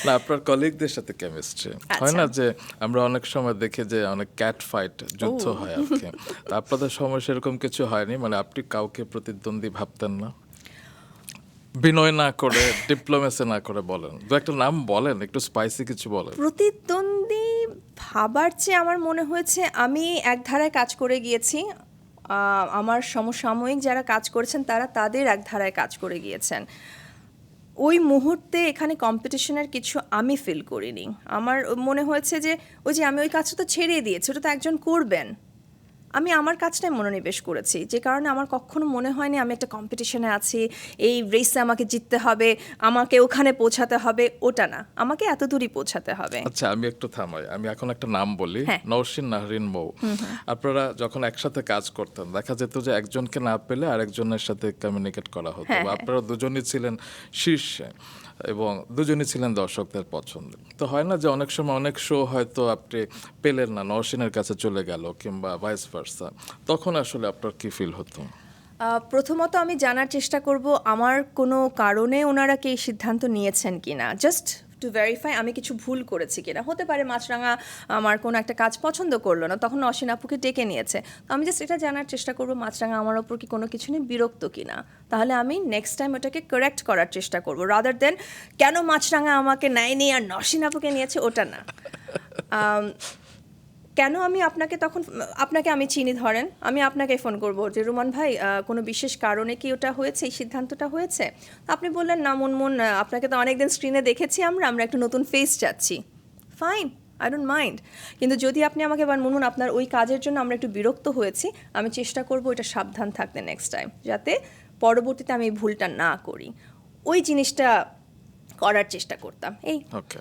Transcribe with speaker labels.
Speaker 1: না আপনার কলিগদের সাথে কেমিস্ট্রি হয় না যে আমরা অনেক সময় দেখি যে অনেক ক্যাট ফাইট যুদ্ধ হয় আর কি, তা আপনাদের সময় সেরকম কিছু হয়নি, মানে আপনি কাউকে প্রতিদ্বন্দ্বী ভাবতেন না? বিনয় না করে ডিপ্লোমেসি না করে বলেন, দু একটা নাম বলেন, একটু স্পাইসি কিছু বলেন।
Speaker 2: প্রতিদ্বন্দ্বী ভাবার চেয়ে আমার মনে হয়েছে আমি এক ধারায় কাজ করে গিয়েছি, আমার সমসাময়িক যারা কাজ করেছেন তারা তাদের এক ধারায় কাজ করে গিয়েছেন। ওই মুহূর্তে এখানে কম্পিটিশনের কিছু আমি ফিল করিনি। আমার মনে হয়েছে যে ওই যে আমি ওই কাজটা তো ছেড়ে দিয়েছি, ওটা তো একজন করবেন, আমি আমার কাজটাই মনোনিবেশ করেছি, যে কারণে আমার কখনো মনে হয়নি আমি একটা কম্পিটিশনে আছি, এই রেসে আমাকে জিততে হবে, আমাকে ওখানে পৌঁছাতে হবে, ওটা না, আমাকে এত দূরই পৌঁছাতে হবে।
Speaker 1: আচ্ছা আমি একটু থামাই, আমি এখন একটা নাম বলি,
Speaker 2: হ্যাঁ।
Speaker 1: নওশিন নাহরিন মৌ। আপনারা যখন একসাথে কাজ করতেন দেখা যেত যে একজনকে না পেলে আরেকজনের সাথে কমিউনিকেট করা হতো,
Speaker 2: হ্যাঁ,
Speaker 1: বা
Speaker 2: হ্যাঁ।
Speaker 1: আপনারা দুজনই ছিলেন শীর্ষে এবং দুজনই ছিলেন দর্শকদের পছন্দ। তো হয় না যে অনেক সময় অনেক শো হয়তো আপনি পেলেন না, নওশিনের কাছে চলে গেল কিংবা ভাইস ভার্সা, তখন আসলে আপনার কি ফিল হতো?
Speaker 2: প্রথমত আমি জানার চেষ্টা করব আমার কোনো কারণে ওনারা কি এই সিদ্ধান্ত নিয়েছেন কিনা, জাস্ট টু ভেরিফাই আমি কিছু ভুল করেছি কিনা। হতে পারে মাছরাঙা আমার কোনো একটা কাজ পছন্দ করলো না, তখন অসীন আপুকে ডেকে নিয়েছে, তো আমি জাস্ট এটা জানার চেষ্টা করব মাছরাঙা আমার ওপর কি কোনো কিছু নিয়ে বিরক্ত কিনা, তাহলে আমি নেক্সট টাইম ওটাকে কারেক্ট করার চেষ্টা করব, রাদার দেন কেন মাছরাঙা আমাকে নেয়নি আর নসীন আপুকে নিয়েছে, ওটা না। কেন আমি আপনাকে তখন, আপনাকে আমি চিনি ধরেন, আমি আপনাকে ফোন করব যে রুমান ভাই কোনো বিশেষ কারণে কি ওটা হয়েছে, এই সিদ্ধান্তটা হয়েছে? আপনি বললেন না মুনমুন, আপনাকে তো অনেকদিন স্ক্রিনে দেখেছি, আমরা একটা নতুন ফেস চাচ্ছি, ফাইন, আই ডোন্ট মাইন্ড। কিন্তু যদি আপনি আমাকে বলেন মুনমুন আপনার ওই কাজের জন্য আমরা একটু বিরক্ত হয়েছি, আমি চেষ্টা করব এটা সাবধান থাকতে নেক্সট টাইম, যাতে পরবর্তীতে আমি এই ভুলটা না করি, ওই জিনিসটা করার চেষ্টা করতাম। এই
Speaker 1: ওকে।